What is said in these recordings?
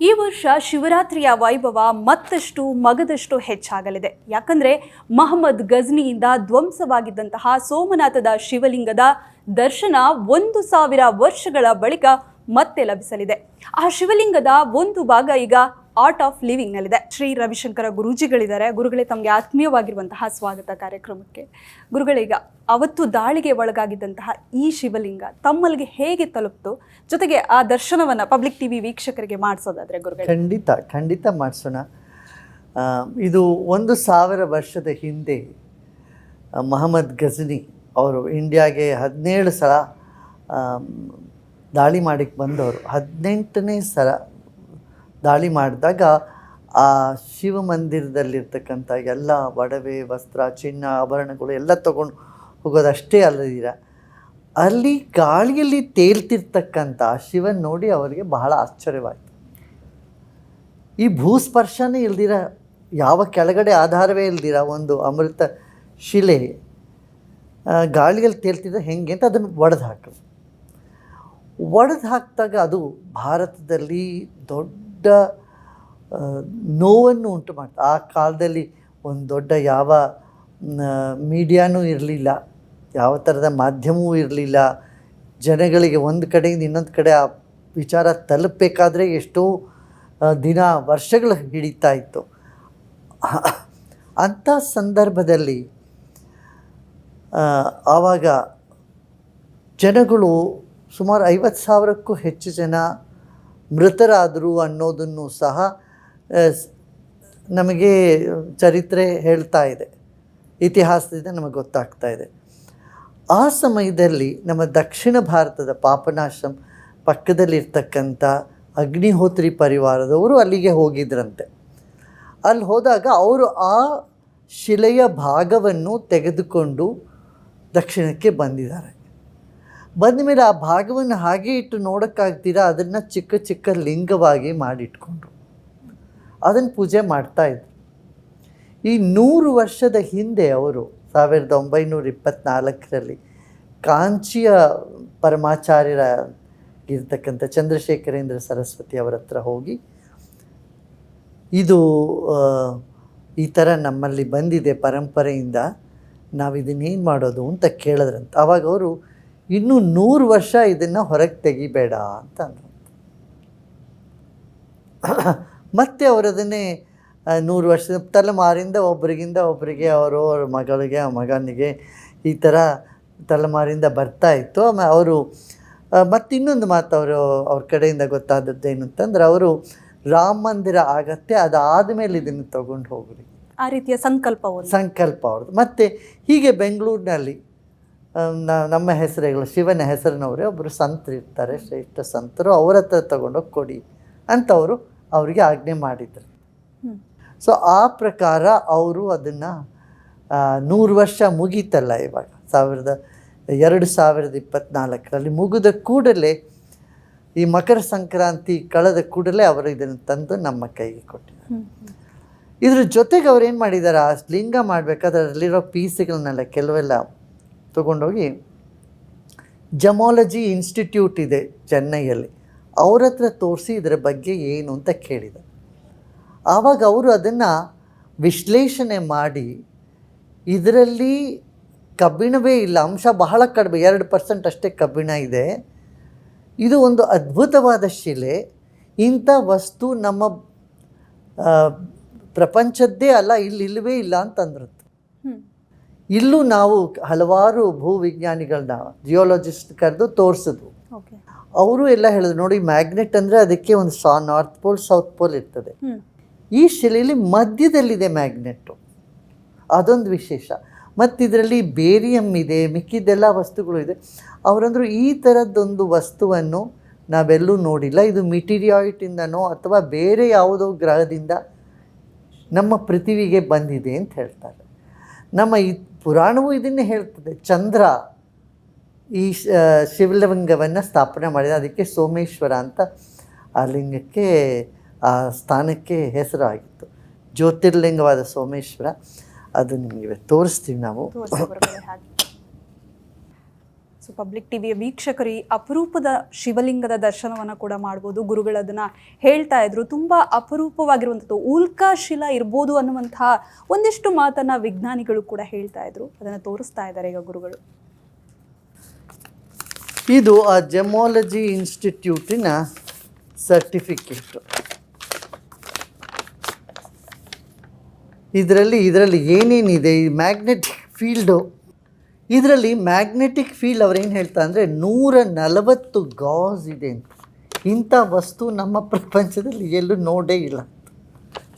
ಈ ವರ್ಷ ಶಿವರಾತ್ರಿಯ ವೈಭವ ಮತ್ತಷ್ಟು ಮಗದಷ್ಟು ಹೆಚ್ಚಾಗಲಿದೆ. ಯಾಕಂದ್ರೆ ಮಹಮ್ಮದ್ ಗಜ್ನಿಯಿಂದ ಧ್ವಂಸವಾಗಿದ್ದಂತಹ ಸೋಮನಾಥದ ಶಿವಲಿಂಗದ ದರ್ಶನ 1000 ವರ್ಷಗಳ ಬಳಿಕ ಮತ್ತೆ ಲಭಿಸಲಿದೆ. ಆ ಶಿವಲಿಂಗದ ಒಂದು ಭಾಗ ಈಗ ಆರ್ಟ್ ಆಫ್ ಲಿವಿಂಗ್ ನಲ್ಲಿದೆ. ಶ್ರೀ ರವಿಶಂಕರ ಗುರೂಜಿಗಳಿದ್ದಾರೆ. ಗುರುಗಳೇ, ತಮಗೆ ಆತ್ಮೀಯವಾಗಿರುವಂತಹ ಸ್ವಾಗತ ಕಾರ್ಯಕ್ರಮಕ್ಕೆ. ಗುರುಗಳೀಗ ಅವತ್ತು ದಾಳಿಗೆ ಒಳಗಾಗಿದ್ದಂತಹ ಈ ಶಿವಲಿಂಗ ತಮ್ಮಲ್ಲಿಗೆ ಹೇಗೆ ತಲುಪ್ತು, ಜೊತೆಗೆ ಆ ದರ್ಶನವನ್ನು ಪಬ್ಲಿಕ್ ಟಿವಿ ವೀಕ್ಷಕರಿಗೆ ಮಾಡಿಸೋದಾದ್ರೆ ಗುರುಗಳೇ? ಖಂಡಿತ ಮಾಡಿಸೋಣ. ಇದು 1000 ವರ್ಷದ ಹಿಂದೆ ಮಹಮ್ಮದ್ ಗಜ್ನಿ ಅವರು ಇಂಡಿಯಾಗೆ 17 ಸಲ ದಾಳಿ ಮಾಡಿಕ್ಕೆ ಬಂದವರು. 18ನೇ ಸಲ ದಾಳಿ ಮಾಡಿದಾಗ ಆ ಶಿವ ಮಂದಿರದಲ್ಲಿರ್ತಕ್ಕಂಥ ಎಲ್ಲ ಒಡವೆ, ವಸ್ತ್ರ, ಚಿನ್ನ, ಆಭರಣಗಳು ಎಲ್ಲ ತೊಗೊಂಡು ಹೋಗೋದಷ್ಟೇ ಅಲ್ಲದಿರ ಅಲ್ಲಿ ಗಾಳಿಯಲ್ಲಿ ತೇಲ್ತಿರ್ತಕ್ಕಂಥ ಶಿವನ್ ನೋಡಿ ಅವರಿಗೆ ಬಹಳ ಆಶ್ಚರ್ಯವಾಯಿತು. ಈ ಭೂಸ್ಪರ್ಶನೇ ಇಲ್ದಿರ, ಯಾವ ಕೆಳಗಡೆ ಆಧಾರವೇ ಇಲ್ದಿರ ಒಂದು ಅಮೃತ ಶಿಲೆ ಗಾಳಿಯಲ್ಲಿ ತೇಲ್ತಿದ್ರೆ ಹೆಂಗೆ ಅಂತ ಅದನ್ನು ಒಡೆದು ಹಾಕಿದಾಗ ಅದು ಭಾರತದಲ್ಲಿ ದೊಡ್ಡ ನೋವನ್ನು ಉಂಟು ಮಾಡ್ತಾ. ಆ ಕಾಲದಲ್ಲಿ ಒಂದು ದೊಡ್ಡ ಯಾವ ಮೀಡಿಯಾನೂ ಇರಲಿಲ್ಲ, ಯಾವ ಥರದ ಮಾಧ್ಯಮವೂ ಇರಲಿಲ್ಲ. ಜನಗಳಿಗೆ ಒಂದು ಕಡೆಯಿಂದ ಇನ್ನೊಂದು ಕಡೆ ಆ ವಿಚಾರ ತಲುಪಬೇಕಾದ್ರೆ ಎಷ್ಟೋ ದಿನ, ವರ್ಷಗಳು ಹಿಡಿತಾ ಇತ್ತು. ಅಂಥ ಸಂದರ್ಭದಲ್ಲಿ ಆವಾಗ ಜನಗಳು ಸುಮಾರು 50,000ಕ್ಕೂ ಹೆಚ್ಚು ಜನ ಮೃತರಾದರು ಅನ್ನೋದನ್ನು ಸಹ ನಮಗೆ ಚರಿತ್ರೆ ಹೇಳ್ತಾ ಇದೆ, ಇತಿಹಾಸದಿಂದ ನಮಗೆ ಗೊತ್ತಾಗ್ತಾ ಇದೆ. ಆ ಸಮಯದಲ್ಲಿ ನಮ್ಮ ದಕ್ಷಿಣ ಭಾರತದ ಪಾಪನಾಶಂ ಪಕ್ಕದಲ್ಲಿರ್ತಕ್ಕಂಥ ಅಗ್ನಿಹೋತ್ರಿ ಪರಿವಾರದವರು ಅಲ್ಲಿಗೆ ಹೋಗಿದ್ರಂತೆ. ಅಲ್ಲಿ ಹೋದಾಗ ಅವರು ಆ ಶಿಲೆಯ ಭಾಗವನ್ನು ತೆಗೆದುಕೊಂಡು ದಕ್ಷಿಣಕ್ಕೆ ಬಂದಿದ್ದಾರೆ. ಬಂದ ಮೇಲೆ ಆ ಭಾಗವನ್ನು ಹಾಗೆ ಇಟ್ಟು ನೋಡೋಕ್ಕಾಗ್ತೀರಾ, ಅದನ್ನು ಚಿಕ್ಕ ಚಿಕ್ಕ ಲಿಂಗವಾಗಿ ಮಾಡಿಟ್ಕೊಂಡ್ರು, ಅದನ್ನು ಪೂಜೆ ಮಾಡ್ತಾಯಿದ್ರು. ಈ 100 ವರ್ಷದ ಹಿಂದೆ ಅವರು 1924ರಲ್ಲಿ ಕಾಂಚಿಯ ಪರಮಾಚಾರ್ಯರಾಗಿರ್ತಕ್ಕಂಥ ಚಂದ್ರಶೇಖರೇಂದ್ರ ಸರಸ್ವತಿ ಅವರ ಹತ್ರ ಹೋಗಿ, ಇದು ಈ ಥರ ನಮ್ಮಲ್ಲಿ ಬಂದಿದೆ ಪರಂಪರೆಯಿಂದ, ನಾವು ಇದನ್ನೇನು ಮಾಡೋದು ಅಂತ ಕೇಳಿದ್ರಂತ. ಆವಾಗ ಅವರು ಇನ್ನೂ 100 ವರ್ಷ ಇದನ್ನು ಹೊರಗೆ ತೆಗಿಬೇಡ ಅಂತ ಅಂದರು. ಮತ್ತೆ ಅವರದನ್ನೇ 100 ವರ್ಷದ ತಲೆಮಾರಿಂದ ಒಬ್ಬರಿಗೆ ಅವರ ಮಗನಿಗೆ ಈ ಥರ ತಲೆಮಾರಿಂದ ಬರ್ತಾಯಿತ್ತು. ಆಮೇಲೆ ಅವರು ಮತ್ತಿನ್ನೊಂದು ಮಾತು ಅವ್ರ ಕಡೆಯಿಂದ ಗೊತ್ತಾದದ್ದೇನು ಅಂತಂದ್ರೆ, ಅವರು ರಾಮ ಮಂದಿರ ಆಗತ್ತೆ, ಅದಾದ ಮೇಲೆ ಇದನ್ನು ತೊಗೊಂಡು ಹೋಗ್ರಿ, ಆ ರೀತಿಯ ಸಂಕಲ್ಪ ಅವ್ರದ್ದು. ಮತ್ತು ಹೀಗೆ ಬೆಂಗಳೂರಿನಲ್ಲಿ ನಮ್ಮ ಹೆಸರುಗಳು ಶಿವನ ಹೆಸರಿನವರೇ ಒಬ್ಬರು ಸಂತರು ಇರ್ತಾರೆ, ಶ್ರೇಷ್ಠ ಸಂತರು, ಅವ್ರ ಹತ್ರ ತೊಗೊಂಡೋಗಿ ಕೊಡಿ ಅಂತ ಅವರಿಗೆ ಆಜ್ಞೆ ಮಾಡಿದರು. ಸೊ ಆ ಪ್ರಕಾರ ಅವರು ಅದನ್ನು 100 ವರ್ಷ ಮುಗೀತಲ್ಲ ಇವಾಗ 2024ರಲ್ಲಿ ಮುಗಿದ ಕೂಡಲೇ, ಈ ಮಕರ ಸಂಕ್ರಾಂತಿ ಕಳೆದ ಕೂಡಲೇ ಅವರು ಇದನ್ನು ತಂದು ನಮ್ಮ ಕೈಗೆ ಕೊಟ್ಟಿದ್ದಾರೆ. ಇದ್ರ ಜೊತೆಗೆ ಅವ್ರು ಏನು ಮಾಡಿದ್ದಾರೆ, ಆ ಲಿಂಗ ಮಾಡಬೇಕಾದ್ರೆ ಅದರಲ್ಲಿರೋ ಪೀಸ್ಗಳನ್ನೆಲ್ಲ ಕೆಲವೆಲ್ಲ ತೊಗೊಂಡೋಗಿ ಜಮಾಲಜಿ ಇನ್ಸ್ಟಿಟ್ಯೂಟ್ ಇದೆ ಚೆನ್ನೈಯಲ್ಲಿ, ಅವ್ರ ಹತ್ರ ತೋರಿಸಿ ಇದರ ಬಗ್ಗೆ ಏನು ಅಂತ ಕೇಳಿದರು. ಆವಾಗ ಅವರು ಅದನ್ನು ವಿಶ್ಲೇಷಣೆ ಮಾಡಿ, ಇದರಲ್ಲಿ ಕಬ್ಬಿಣವೇ ಇಲ್ಲ, ಅಂಶ ಬಹಳ ಕಡಿಮೆ, 2% ಅಷ್ಟೇ ಕಬ್ಬಿಣ ಇದೆ, ಇದು ಒಂದು ಅದ್ಭುತವಾದ ಶಿಲೆ, ಇಂಥ ವಸ್ತು ನಮ್ಮ ಪ್ರಪಂಚದ್ದೇ ಅಲ್ಲ, ಇಲ್ಲವೇ ಇಲ್ಲ ಅಂತಂದ್ರದ್ದು. ಇಲ್ಲೂ ನಾವು ಹಲವಾರು ಭೂವಿಜ್ಞಾನಿಗಳನ್ನ, ಜಿಯೋಲಜಿಸ್ಟ್ ಕರೆದು ತೋರಿಸಿದ್ವು. ಅವರು ಎಲ್ಲ ಹೇಳಿದ್ರು, ನೋಡಿ ಮ್ಯಾಗ್ನೆಟ್ ಅಂದರೆ ಅದಕ್ಕೆ ಒಂದು ನಾರ್ತ್ ಪೋಲ್ ಸೌತ್ ಪೋಲ್ ಇರ್ತದೆ, ಈ ಶಿಲೆಯಲ್ಲಿ ಮಧ್ಯದಲ್ಲಿದೆ ಮ್ಯಾಗ್ನೆಟ್ಟು, ಅದೊಂದು ವಿಶೇಷ. ಮತ್ತು ಇದರಲ್ಲಿ ಬೇರಿಯಮ್ ಇದೆ, ಮಿಕ್ಕಿದ್ದೆಲ್ಲ ವಸ್ತುಗಳು ಇದೆ. ಅವರಂದರು ಈ ಥರದ್ದೊಂದು ವಸ್ತುವನ್ನು ನಾವೆಲ್ಲೂ ನೋಡಿಲ್ಲ, ಇದು ಮಿಟೀರಿಯಾಯ್ಟಿಂದನೋ ಅಥವಾ ಬೇರೆ ಯಾವುದೋ ಗ್ರಹದಿಂದ ನಮ್ಮ ಪೃಥ್ವಿಗೆ ಬಂದಿದೆ ಅಂತ ಹೇಳ್ತಾರೆ. ನಮ್ಮ ಈ ಪುರಾಣವೂ ಇದನ್ನೇ ಹೇಳ್ತದೆ. ಚಂದ್ರ ಈ ಶಿವಲಿಂಗವನ್ನು ಸ್ಥಾಪನೆ ಮಾಡಿದ, ಅದಕ್ಕೆ ಸೋಮೇಶ್ವರ ಅಂತ ಆ ಲಿಂಗಕ್ಕೆ, ಆ ಸ್ಥಾನಕ್ಕೆ ಹೆಸರಾಗಿತ್ತು. ಜ್ಯೋತಿರ್ಲಿಂಗವಾದ ಸೋಮೇಶ್ವರ, ಅದು ನಿಮಗೆ ತೋರಿಸ್ತೀವಿ ನಾವು. ಸೊ ಪಬ್ಲಿಕ್ ಟಿವಿಯ ವೀಕ್ಷಕರು ಈ ಅಪರೂಪದ ಶಿವಲಿಂಗದ ದರ್ಶನವನ್ನು ಕೂಡ ಮಾಡ್ಬೋದು. ಗುರುಗಳದನ್ನ ಹೇಳ್ತಾ ಇದ್ರು, ತುಂಬ ಅಪರೂಪವಾಗಿರುವಂಥದ್ದು ಉಲ್ಕಾ ಶಿಲಾ ಇರ್ಬೋದು ಅನ್ನುವಂತಹ ಒಂದಿಷ್ಟು ಮಾತನ್ನ ವಿಜ್ಞಾನಿಗಳು ಕೂಡ ಹೇಳ್ತಾ ಇದ್ರು. ಅದನ್ನು ತೋರಿಸ್ತಾ ಇದ್ದಾರೆ ಈಗ ಗುರುಗಳು. ಇದು ಆ ಜೆಮಾಲಜಿ ಇನ್ಸ್ಟಿಟ್ಯೂಟಿನ ಸರ್ಟಿಫಿಕೇಟು. ಇದರಲ್ಲಿ ಏನೇನಿದೆ, ಈ ಮ್ಯಾಗ್ನೆಟಿಕ್ ಫೀಲ್ಡು, ಇದರಲ್ಲಿ ಮ್ಯಾಗ್ನೆಟಿಕ್ ಫೀಲ್ಡ್ ಅವ್ರೇನು ಹೇಳ್ತಾ ಅಂದರೆ 140 ಗಾಸ್ ಇದೆ ಅಂತ. ಇಂಥ ವಸ್ತು ನಮ್ಮ ಪ್ರಪಂಚದಲ್ಲಿ ಎಲ್ಲೂ ನೋಡೇ ಇಲ್ಲ.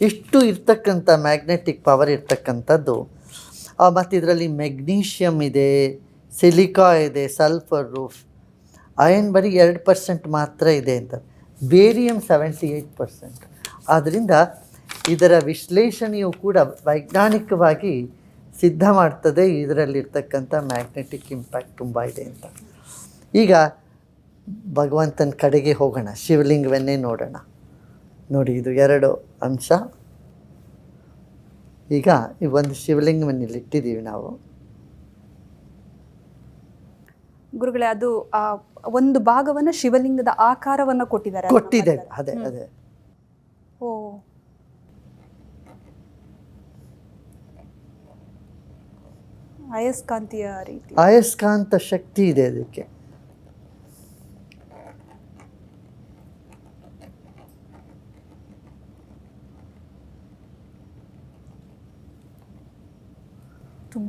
ಇಷ್ಟು ಇರ್ತಕ್ಕಂಥ ಮ್ಯಾಗ್ನೆಟಿಕ್ ಪವರ್ ಇರ್ತಕ್ಕಂಥದ್ದು. ಮತ್ತು ಇದರಲ್ಲಿ ಮೆಗ್ನೀಷಿಯಮ್ ಇದೆ, ಸಿಲಿಕಾ ಇದೆ, ಸಲ್ಫರು, ಅಯನ್ ಬರೀ 2% ಮಾತ್ರ ಇದೆ ಅಂತ, ಬೇರಿಯಮ್ 78%. ಆದ್ದರಿಂದ ಇದರ ವಿಶ್ಲೇಷಣೆಯು ಕೂಡ ವೈಜ್ಞಾನಿಕವಾಗಿ ಸಿದ್ಧ ಮಾಡ್ತದೆ ಇದರಲ್ಲಿರ್ತಕ್ಕಂಥ ಮ್ಯಾಗ್ನೆಟಿಕ್ ಇಂಪ್ಯಾಕ್ಟ್ ತುಂಬ ಇದೆ ಅಂತ. ಈಗ ಭಗವಂತನ ಕಡೆಗೆ ಹೋಗೋಣ, ಶಿವಲಿಂಗವನ್ನೇ ನೋಡೋಣ. ನೋಡಿ, ಇದು 2 ಅಂಶ. ಈಗ ಈ ಒಂದು ಶಿವಲಿಂಗವನ್ನು ಇಲ್ಲಿ ಇಟ್ಟಿದ್ದೀವಿ ನಾವು. ಗುರುಗಳೇ, ಅದು ಒಂದು ಭಾಗವನ್ನು ಶಿವಲಿಂಗದ ಆಕಾರವನ್ನು ಕೊಟ್ಟಿದ್ದಾರೆ. ಅದೇ ಓ, ಅಯಸ್ಕಾಂತೀಯ ರೀತಿ, ಅಯಸ್ಕಾಂತ ಶಕ್ತಿ ಇದೆ ಅದಕ್ಕೆ. ತುಂಬ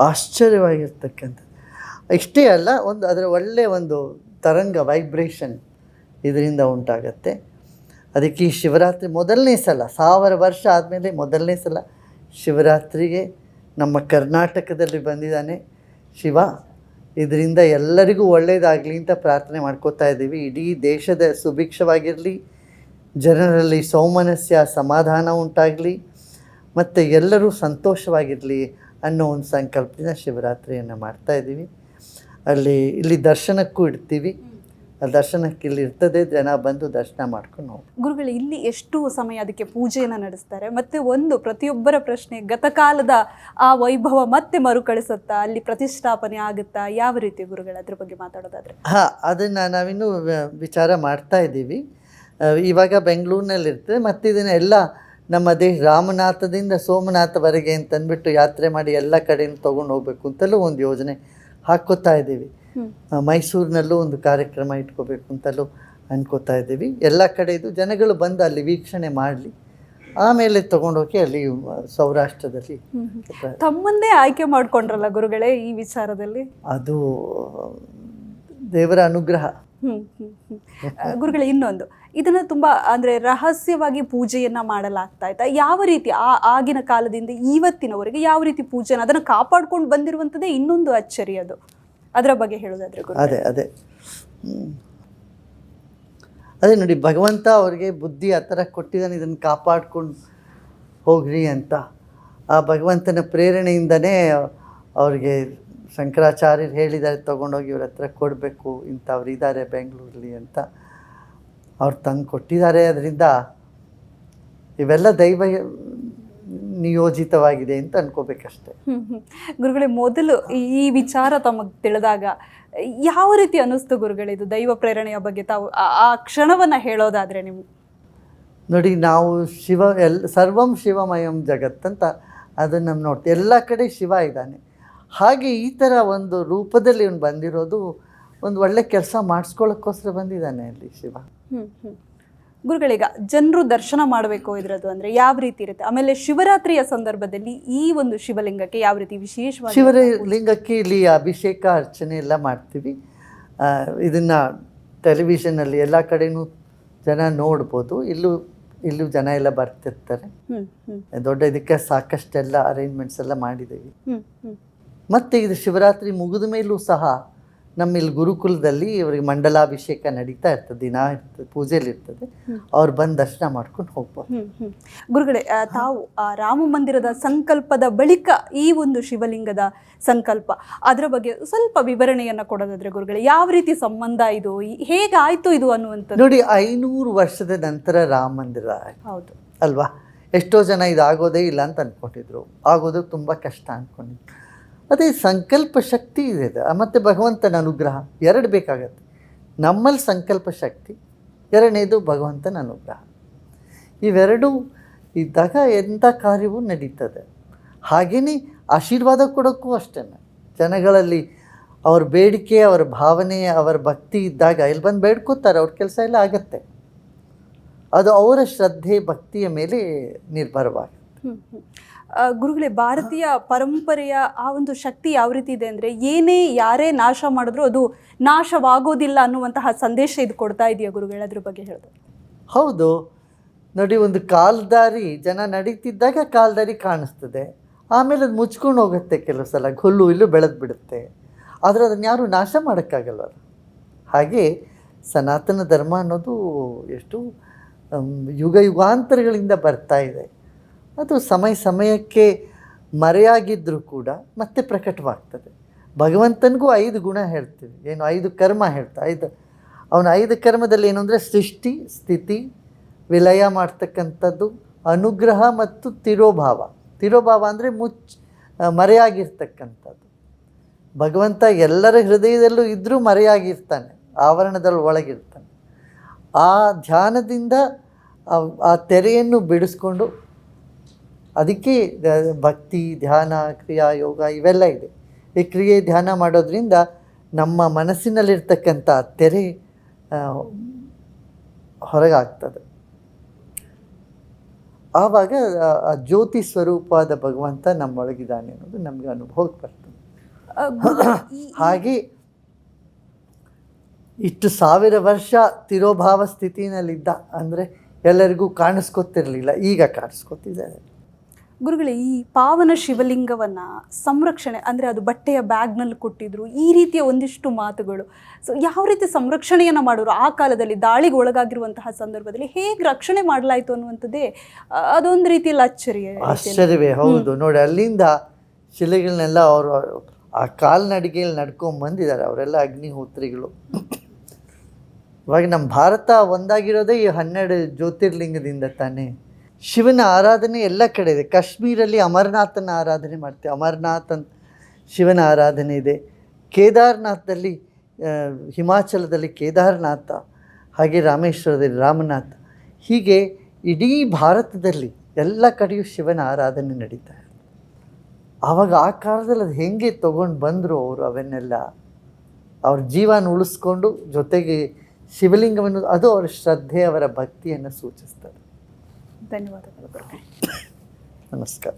ಆಶ್ಚರ್ಯವಾಗಿರ್ತಕ್ಕಂಥದ್ದು. ಇಷ್ಟೇ ಅಲ್ಲ, ಅದರ ಒಳ್ಳೆಯ ಒಂದು ತರಂಗ, ವೈಬ್ರೇಷನ್ ಇದರಿಂದ ಉಂಟಾಗತ್ತೆ. ಅದಕ್ಕೆ ಈ ಶಿವರಾತ್ರಿ ಮೊದಲನೇ ಸಲ, 1000 ವರ್ಷ ಆದಮೇಲೆ ಮೊದಲನೇ ಸಲ ಶಿವರಾತ್ರಿಗೆ ನಮ್ಮ ಕರ್ನಾಟಕದಲ್ಲಿ ಬಂದಿದ್ದಾನೆ ಶಿವ. ಇದರಿಂದ ಎಲ್ಲರಿಗೂ ಒಳ್ಳೆಯದಾಗಲಿ ಅಂತ ಪ್ರಾರ್ಥನೆ ಮಾಡ್ಕೋತಾ ಇದ್ದೀವಿ. ಇಡೀ ದೇಶದ ಸುಭಿಕ್ಷವಾಗಿರಲಿ, ಜನರಲ್ಲಿ ಸೌಮನಸ್ಯ, ಸಮಾಧಾನ ಉಂಟಾಗಲಿ, ಮತ್ತು ಎಲ್ಲರೂ ಸಂತೋಷವಾಗಿರಲಿ ಅನ್ನೋ ಒಂದು ಸಂಕಲ್ಪದಿಂದ ಶಿವರಾತ್ರಿಯನ್ನು ಮಾಡ್ತಾಯಿದ್ದೀವಿ. ಇಲ್ಲಿ ದರ್ಶನಕ್ಕೂ ಇಡ್ತೀವಿ. ದರ್ಶನಕ್ಕೆ ಇಲ್ಲಿ ಇರ್ತದೆ, ಜನ ಬಂದು ದರ್ಶನ ಮಾಡ್ಕೊಂಡು ಹೋಗಿ. ಗುರುಗಳು, ಇಲ್ಲಿ ಎಷ್ಟು ಸಮಯ ಅದಕ್ಕೆ ಪೂಜೆಯನ್ನು ನಡೆಸ್ತಾರೆ? ಮತ್ತು ಒಂದು ಪ್ರತಿಯೊಬ್ಬರ ಪ್ರಶ್ನೆ, ಗತಕಾಲದ ಆ ವೈಭವ ಮತ್ತೆ ಮರುಕಳಿಸುತ್ತಾ, ಅಲ್ಲಿ ಪ್ರತಿಷ್ಠಾಪನೆ ಆಗುತ್ತಾ, ಯಾವ ರೀತಿ ಗುರುಗಳು ಅದ್ರ ಬಗ್ಗೆ ಮಾತಾಡೋದಾದ್ರೆ? ಅದನ್ನು ನಾವಿನ್ನೂ ವಿಚಾರ ಮಾಡ್ತಾ ಇದ್ದೀವಿ. ಇವಾಗ ಬೆಂಗಳೂರಿನಲ್ಲಿ ಇರ್ತದೆ, ಮತ್ತು ಇದನ್ನು ಎಲ್ಲ ನಮ್ಮ ದೇಶ ರಾಮನಾಥದಿಂದ ಸೋಮನಾಥವರೆಗೆ ಅಂತಂದ್ಬಿಟ್ಟು ಯಾತ್ರೆ ಮಾಡಿ ಎಲ್ಲ ಕಡೆಯಿಂದ ತೊಗೊಂಡು ಹೋಗ್ಬೇಕು ಅಂತಲೂ ಒಂದು ಯೋಜನೆ ಹಾಕ್ಕೋತಾ ಇದ್ದೀವಿ. ಮೈಸೂರಿನಲ್ಲೂ ಒಂದು ಕಾರ್ಯಕ್ರಮ ಇಟ್ಕೋಬೇಕು ಅಂತಲೂ ಅನ್ಕೋತಾ ಇದ್ದೀವಿ. ಎಲ್ಲ ಕಡೆದು ಜನಗಳು ಬಂದು ಅಲ್ಲಿ ವೀಕ್ಷಣೆ ಮಾಡಲಿ, ಆಮೇಲೆ ತೊಗೊಂಡೋಗಿ ಅಲ್ಲಿ ಸೌರಾಷ್ಟ್ರದಲ್ಲಿ. ತಮ್ಮನ್ನೇ ಆಯ್ಕೆ ಮಾಡ್ಕೊಂಡ್ರಲ್ಲ ಗುರುಗಳೇ ಈ ವಿಚಾರದಲ್ಲಿ? ಅದು ದೇವರ ಅನುಗ್ರಹ. ಗುರುಗಳೇ, ಇನ್ನೊಂದು, ಇದನ್ನು ತುಂಬ ಅಂದರೆ ರಹಸ್ಯವಾಗಿ ಪೂಜೆಯನ್ನು ಮಾಡಲಾಗ್ತಾ ಇತ್ತಾ? ಯಾವ ರೀತಿ ಆಗಿನ ಕಾಲದಿಂದ ಇವತ್ತಿನವರೆಗೆ ಯಾವ ರೀತಿ ಪೂಜೆನ ಅದನ್ನು ಕಾಪಾಡ್ಕೊಂಡು ಬಂದಿರುವಂಥದ್ದೇ ಇನ್ನೊಂದು ಅಚ್ಚರಿ. ಅದರ ಬಗ್ಗೆ ಹೇಳೋದಾದ್ರೆ? ಅದೇ ನೋಡಿ, ಭಗವಂತ ಅವ್ರಿಗೆ ಬುದ್ಧಿ ಆ ಥರ ಕೊಟ್ಟಿದ್ದಾನೆ, ಇದನ್ನು ಕಾಪಾಡ್ಕೊಂಡು ಹೋಗ್ರಿ ಅಂತ. ಆ ಭಗವಂತನ ಪ್ರೇರಣೆಯಿಂದನೇ ಅವ್ರಿಗೆ ಶಂಕರಾಚಾರ್ಯರು ಹೇಳಿದ್ದಾರೆ, ತೊಗೊಂಡೋಗಿ ಇವ್ರ ಹತ್ರ ಕೊಡಬೇಕು, ಇಂಥವ್ರು ಇದ್ದಾರೆ ಬೆಂಗಳೂರಲ್ಲಿ ಅಂತ ಅವ್ರು ತಂದು ಕೊಟ್ಟಿದ್ದಾರೆ. ಅದರಿಂದ ಇವೆಲ್ಲ ದೈವ ನಿಯೋಜಿತವಾಗಿದೆ ಅಂತ ಅನ್ಕೋಬೇಕಷ್ಟೆ. ಗುರುಗಳೇ, ಮೊದಲು ಈ ವಿಚಾರ ತಮಗೆ ತಿಳಿದಾಗ ಯಾವ ರೀತಿ ಅನ್ನಿಸ್ತು ಗುರುಗಳೇ? ಇದು ದೈವ ಪ್ರೇರಣೆಯ ಬಗ್ಗೆ ತಾವು ಆ ಕ್ಷಣವನ್ನು ಹೇಳೋದಾದರೆ ನಿಮ್ಗೆ? ನೋಡಿ, ನಾವು ಸರ್ವಂ ಶಿವಮಯಂ ಜಗತ್ತಂತ ಅದನ್ನು ನಮ್ಮ ನೋಡ್ತೀವಿ. ಎಲ್ಲ ಕಡೆ ಶಿವ ಇದ್ದಾನೆ. ಹಾಗೆ ಈ ಥರ ಒಂದು ರೂಪದಲ್ಲಿ ಅವ್ನು ಬಂದಿರೋದು ಒಂದು ಒಳ್ಳೆ ಕೆಲಸ ಮಾಡಿಸ್ಕೊಳ್ಳೋಕ್ಕೋಸ್ಕರ ಬಂದಿದ್ದಾನೆ ಅಲ್ಲಿ ಶಿವ. ಗುರುಗಳೀಗ ಜನರು ದರ್ಶನ ಮಾಡಬೇಕು ಇದರದ್ದು ಅಂದರೆ ಯಾವ ರೀತಿ ಇರುತ್ತೆ? ಆಮೇಲೆ ಶಿವರಾತ್ರಿಯ ಸಂದರ್ಭದಲ್ಲಿ ಈ ಒಂದು ಶಿವಲಿಂಗಕ್ಕೆ ಯಾವ ರೀತಿ ವಿಶೇಷವಾಗಿ? ಶಿವಲಿಂಗಕ್ಕೆ ಇಲ್ಲಿ ಅಭಿಷೇಕ ಅರ್ಚನೆ ಎಲ್ಲ ಮಾಡ್ತೀವಿ. ಇದನ್ನು ಟೆಲಿವಿಷನಲ್ಲಿ ಎಲ್ಲ ಕಡೆನೂ ಜನ ನೋಡ್ಬೋದು. ಇಲ್ಲೂ ಜನ ಎಲ್ಲ ಬರ್ತಿರ್ತಾರೆ. ದೊಡ್ಡ ಇದಕ್ಕೆ ಸಾಕಷ್ಟೆಲ್ಲ ಅರೇಂಜ್ಮೆಂಟ್ಸ್ ಎಲ್ಲ ಮಾಡಿದ್ದೀವಿ. ಮತ್ತು ಇದು ಶಿವರಾತ್ರಿ ಮುಗಿದ ಮೇಲೂ ಸಹ ನಮ್ಮಿಲ್ಲಿ ಗುರುಕುಲದಲ್ಲಿ ಇವರಿಗೆ ಮಂಡಲಾಭಿಷೇಕ ನಡೀತಾ ಇರ್ತದೆ, ದಿನ ಇರ್ತದೆ, ಪೂಜೆಯಲ್ಲಿರ್ತದೆ. ಅವ್ರು ಬಂದು ದರ್ಶನ ಮಾಡ್ಕೊಂಡು ಹೋಗ್ಬೋದು. ಗುರುಗಳೇ, ತಾವು ರಾಮ ಮಂದಿರದ ಸಂಕಲ್ಪದ ಬಳಿಕ ಈ ಒಂದು ಶಿವಲಿಂಗದ ಸಂಕಲ್ಪ, ಅದರ ಬಗ್ಗೆ ಸ್ವಲ್ಪ ವಿವರಣೆಯನ್ನು ಕೊಡೋದಾದ್ರೆ ಗುರುಗಳೇ, ಯಾವ ರೀತಿ ಸಂಬಂಧ ಇದು, ಹೇಗಾಯಿತು ಇದು ಅನ್ನುವಂಥದ್ದು? ನೋಡಿ, 500 ವರ್ಷದ ನಂತರ ರಾಮ ಮಂದಿರ ಹೌದು ಅಲ್ವಾ? ಎಷ್ಟೋ ಜನ ಇದು ಆಗೋದೇ ಇಲ್ಲ ಅಂತ ಅಂದ್ಕೊಂಡಿದ್ರು, ಆಗೋದು ತುಂಬ ಕಷ್ಟ ಅಂದ್ಕೊಂಡಿದ್ರು. ಅದೇ ಸಂಕಲ್ಪ ಶಕ್ತಿ ಇದೆ ಅದು. ಮತ್ತು ಭಗವಂತನ ಅನುಗ್ರಹ ಎರಡು ಬೇಕಾಗತ್ತೆ. ನಮ್ಮಲ್ಲಿ ಸಂಕಲ್ಪ ಶಕ್ತಿ, ಎರಡನೇದು ಭಗವಂತನ ಅನುಗ್ರಹ. ಇವೆರಡೂ ಇದ್ದಾಗ ಎಂಥ ಕಾರ್ಯವೂ ನಡೀತದೆ. ಹಾಗೆಯೇ ಆಶೀರ್ವಾದ ಕೊಡೋಕ್ಕೂ ಅಷ್ಟೇ. ಜನಗಳಲ್ಲಿ ಅವ್ರ ಬೇಡಿಕೆ, ಅವರ ಭಾವನೆ, ಅವರ ಭಕ್ತಿ ಇದ್ದಾಗ ಇಲ್ಲಿ ಬಂದು ಬೇಡ್ಕೋತಾರೆ, ಅವ್ರ ಕೆಲಸ ಎಲ್ಲ ಆಗತ್ತೆ. ಅದು ಅವರ ಶ್ರದ್ಧೆ ಭಕ್ತಿಯ ಮೇಲೆ ನಿರ್ಭರವಾಗುತ್ತೆ. ಗುರುಗಳೇ, ಭಾರತೀಯ ಪರಂಪರೆಯ ಆ ಒಂದು ಶಕ್ತಿ ಯಾವ ರೀತಿ ಇದೆ ಅಂದರೆ, ಏನೇ ಯಾರೇ ನಾಶ ಮಾಡಿದ್ರು ಅದು ನಾಶವಾಗೋದಿಲ್ಲ ಅನ್ನುವಂತಹ ಸಂದೇಶ ಇದು ಕೊಡ್ತಾ ಇದೆಯಾ ಗುರುಗಳೇ? ಅದ್ರ ಬಗ್ಗೆ ಹೇಳಿದ್ರು. ಹೌದು ನೋಡಿ, ಒಂದು ಕಾಲ್ದಾರಿ ಜನ ನಡೀತಿದ್ದಾಗ ಕಾಲ್ದಾರಿ ಕಾಣಿಸ್ತದೆ, ಆಮೇಲೆ ಅದು ಮುಚ್ಕೊಂಡು ಹೋಗುತ್ತೆ. ಕೆಲವು ಸಲ ಹುಲ್ಲು ಇಲ್ಲೂ ಬೆಳೆದು ಬಿಡುತ್ತೆ, ಆದರೆ ಅದನ್ನು ಯಾರೂ ನಾಶ ಮಾಡೋಕ್ಕಾಗಲ್ಲ. ಹಾಗೆ ಸನಾತನ ಧರ್ಮ ಅನ್ನೋದು ಎಷ್ಟು ಯುಗ ಯುಗಾಂತರಗಳಿಂದ ಬರ್ತಾ ಇದೆ. ಅದು ಸಮಯಕ್ಕೆ ಮರೆಯಾಗಿದ್ದರೂ ಕೂಡ ಮತ್ತೆ ಪ್ರಕಟವಾಗ್ತದೆ. ಭಗವಂತನಿಗೂ 5 ಗುಣ ಹೇಳ್ತೀವಿ, ಏನು 5 ಕರ್ಮ ಹೇಳ್ತಾ ಅವನ 5 ಕರ್ಮದಲ್ಲಿ ಏನು ಅಂದರೆ ಸೃಷ್ಟಿ, ಸ್ಥಿತಿ, ವಿಲಯ ಮಾಡ್ತಕ್ಕಂಥದ್ದು, ಅನುಗ್ರಹ ಮತ್ತು ತಿರೋಭಾವ. ತಿರೋಭಾವ ಅಂದರೆ ಮರೆಯಾಗಿರ್ತಕ್ಕಂಥದ್ದು. ಭಗವಂತ ಎಲ್ಲರ ಹೃದಯದಲ್ಲೂ ಇದ್ದರೂ ಮರೆಯಾಗಿರ್ತಾನೆ, ಆವರಣದಲ್ಲಿ ಒಳಗಿರ್ತಾನೆ. ಆ ಧ್ಯಾನದಿಂದ ಆ ತೆರೆಯನ್ನು ಬಿಡಿಸ್ಕೊಂಡು, ಅದಕ್ಕೆ ಭಕ್ತಿ, ಧ್ಯಾನ, ಕ್ರಿಯಾ, ಯೋಗ ಇವೆಲ್ಲ ಇದೆ. ಈ ಕ್ರಿಯೆ ಧ್ಯಾನ ಮಾಡೋದ್ರಿಂದ ನಮ್ಮ ಮನಸ್ಸಿನಲ್ಲಿರ್ತಕ್ಕಂಥ ತೆರೆ ಹೊರಗಾಗ್ತದೆ. ಆವಾಗ ಆ ಜ್ಯೋತಿ ಸ್ವರೂಪವಾದ ಭಗವಂತ ನಮ್ಮೊಳಗಿದ್ದಾನೆ ಅನ್ನೋದು ನಮಗೆ ಅನುಭವಕ್ಕೆ ಬರ್ತದೆ. ಹಾಗೆ ಇಷ್ಟು 1000 ವರ್ಷ ತಿರೋಭಾವ ಸ್ಥಿತಿನಲ್ಲಿದ್ದ ಅಂದರೆ ಎಲ್ಲರಿಗೂ ಕಾಣಿಸ್ಕೊತಿರ್ಲಿಲ್ಲ, ಈಗ ಕಾಣಿಸ್ಕೊತಿದ್ದಾರೆ. ಗುರುಗಳೇ, ಈ ಪಾವನ ಶಿವಲಿಂಗವನ್ನು ಸಂರಕ್ಷಣೆ ಅಂದರೆ ಅದು ಬಟ್ಟೆಯ ಬ್ಯಾಗ್ನಲ್ಲಿ ಕೊಟ್ಟಿದ್ರು, ಈ ರೀತಿಯ ಒಂದಿಷ್ಟು ಮಾತುಗಳು. ಸೊ ಯಾವ ರೀತಿ ಸಂರಕ್ಷಣೆಯನ್ನು ಮಾಡೋರು ಆ ಕಾಲದಲ್ಲಿ, ದಾಳಿಗೆ ಒಳಗಾಗಿರುವಂತಹ ಸಂದರ್ಭದಲ್ಲಿ ಹೇಗೆ ರಕ್ಷಣೆ ಮಾಡಲಾಯಿತು ಅನ್ನುವಂಥದ್ದೇ ಅದೊಂದು ರೀತಿಯಲ್ಲಿ ಆಶ್ಚರ್ಯವೇ. ಹೌದು ನೋಡಿ, ಅಲ್ಲಿಂದ ಶಿಲೆಗಳನ್ನೆಲ್ಲ ಅವರು ಆ ಕಾಲ್ನಡಿಗೆಯಲ್ಲಿ ನಡ್ಕೊಂಬಂದಿದ್ದಾರೆ, ಅವರೆಲ್ಲ ಅಗ್ನಿಹೋತ್ರಿಗಳು. ಇವಾಗ ನಮ್ಮ ಭಾರತ ಒಂದಾಗಿರೋದೇ ಈ 12 ಜ್ಯೋತಿರ್ಲಿಂಗದಿಂದ ತಾನೇ. ಶಿವನ ಆರಾಧನೆ ಎಲ್ಲ ಕಡೆ ಇದೆ. ಕಾಶ್ಮೀರಲ್ಲಿ ಅಮರನಾಥನ ಆರಾಧನೆ ಮಾಡ್ತೀವಿ, ಅಮರನಾಥ್ ಅಂತ ಶಿವನ ಆರಾಧನೆ ಇದೆ. ಕೇದಾರ್ನಾಥದಲ್ಲಿ, ಹಿಮಾಚಲದಲ್ಲಿ ಕೇದಾರನಾಥ, ಹಾಗೆ ರಾಮೇಶ್ವರದಲ್ಲಿ ರಾಮನಾಥ. ಹೀಗೆ ಇಡೀ ಭಾರತದಲ್ಲಿ ಎಲ್ಲ ಕಡೆಯೂ ಶಿವನ ಆರಾಧನೆ ನಡೀತಾ ಇದೆ. ಆವಾಗ ಆ ಕಾಲದಲ್ಲಿ ಅದು ಹೆಂಗೆ ತೊಗೊಂಡು ಬಂದರು ಅವರು, ಅವನ್ನೆಲ್ಲ ಅವ್ರ ಜೀವನ ಉಳಿಸ್ಕೊಂಡು, ಜೊತೆಗೆ ಶಿವಲಿಂಗವನ್ನು, ಅದು ಅವರ ಶ್ರದ್ಧೆ, ಅವರ ಭಕ್ತಿಯನ್ನು ಸೂಚಿಸ್ತದೆ. ಧನ್ಯವಾದಗಳು. ನಮಸ್ಕಾರ.